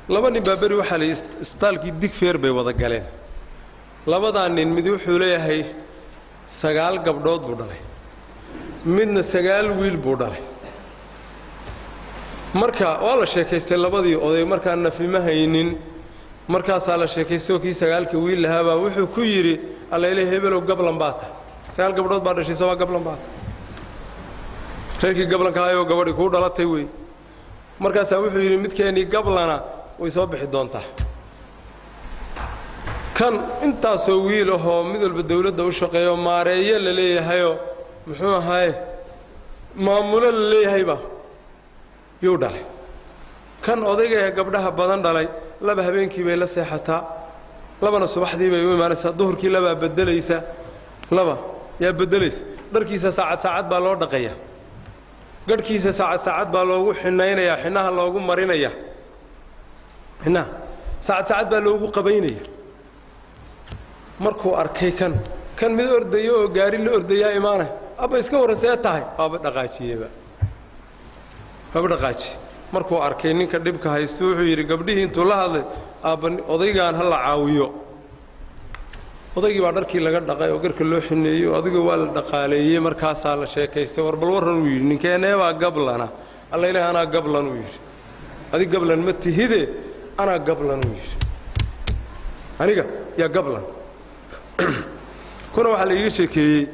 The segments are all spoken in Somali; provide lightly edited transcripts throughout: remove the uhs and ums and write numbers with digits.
laba nin baa beri waxa la isbitaalkii Digfeer bay wada galeen labadan nin mid wuxuu leeyahay 9 gabdhood buu dhalay midna 9 wiil buu dhalay marka waa la sheekaystay labadii oday markaan nafima haynin markaas la sheekaystay kii 9 wiil lahaaba wuxuu ku yiri alla ilaahay hebelow gablan baata 9 gabdhood baa dhashay soo gablan baata reerkii gablanka ayo gabadhi ku dhalatay way markaas wuxuu yiri midkeeni gablana way soo bixi doontaa kan intaas oo wiil ah mid walba dawladda u shaqeeyo maareeyo la leeyahay muxuu ahaay maamul la leeyahay ba yuu dhalay kan odayga gabdhaha badan dhalay laba habeenkii bay la seexataa labana subaxdii bay u imaanaysaa duhurkii laba bedelaysa laba yaa bedelaysa dharkiisa saacad baa loo dhaqayaa gadhkiisa saacad baa loogu xinaynayaa xinaha loogu marinayaa xina saacad baa loogu qabaynaya markuu arkay kan mid ordayo oo gaari la ordaya imaanay aba iska warasay tahay aba dhaqaajiyaba markuu arkay ninka dhibka haysto wuxuu yiri gabdhihii intuu la hadlay aba odaygaan hal caawiyo odaygii baa dharkii laga dhaqay oo garka loo xineeyay adiga waa la dhaqaaleeyay markaas la sheekaystay war bal waran uu yiri ninkeenee baa gablana alla ilaahay ana gablan uu yiri adiga gablan ma tihide ana gablan uu yiri aniga ya gablan kuna waxa la ii sheekeeyay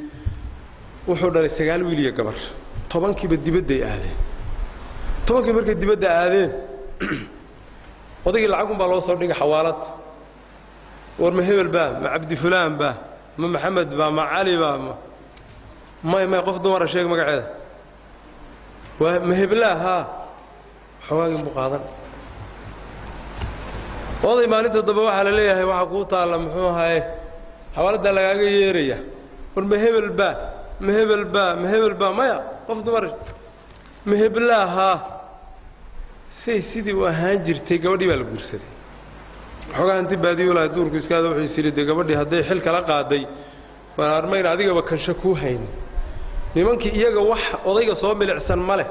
wuxuu dhalay 9 wiil iyo gabar 10kiiba dibadda ay aadeen 10kii markay dibadda aadeen odaygii lacag baa loo soo dhigay xawaalad war ma hebel baa ma abdi fulaan baa ma maxamed baa ma cali baa ma qof dumar sheeg magaceeda waa ma heblaha xawaagi muqaadan oday maalinta daba waxa la leeyahay waxa ku taala muxuu ahaay xawaalada lagaaga yeeraya war ma hebel baa maya qof dumar ma heblaha sidii u ahaan jirtay gabadhii baa la guursaday xogaa intii baadiyo la duurku iskaada wuxuu siray gabadhii haday xil kala qaaday waan armayn adigaba kansha ku hayn nimankii iyaga wax odayga soo milicsan male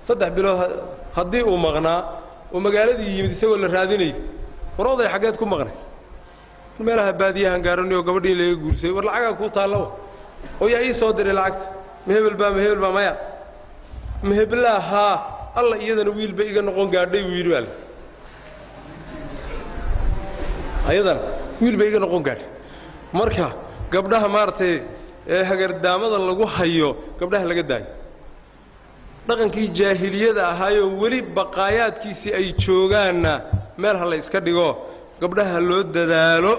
3 bilood hadii uu maqnaa oo magaaladii yimid isagoo la raadinay waroday xageed ku maqnay meelaha baadiyahan gaaranayo gabadhii laga guursay war lacaga ku taalo oo yaa ii soo diray lacagta ma hebel baa maya ma heblaha alla iyadana wiilba iga noqon gaadhay wiil wal ayadana wiilba iga noqon gaadhay marka gabdhaha maartay ee hagardaamada lagu hayo gabdhaha laga daayo dhaqankii jaahiliyada ahaayo wali baqaayaadkiisi ay joogaana meel hal iska dhigo gabdhaha loo dadaalo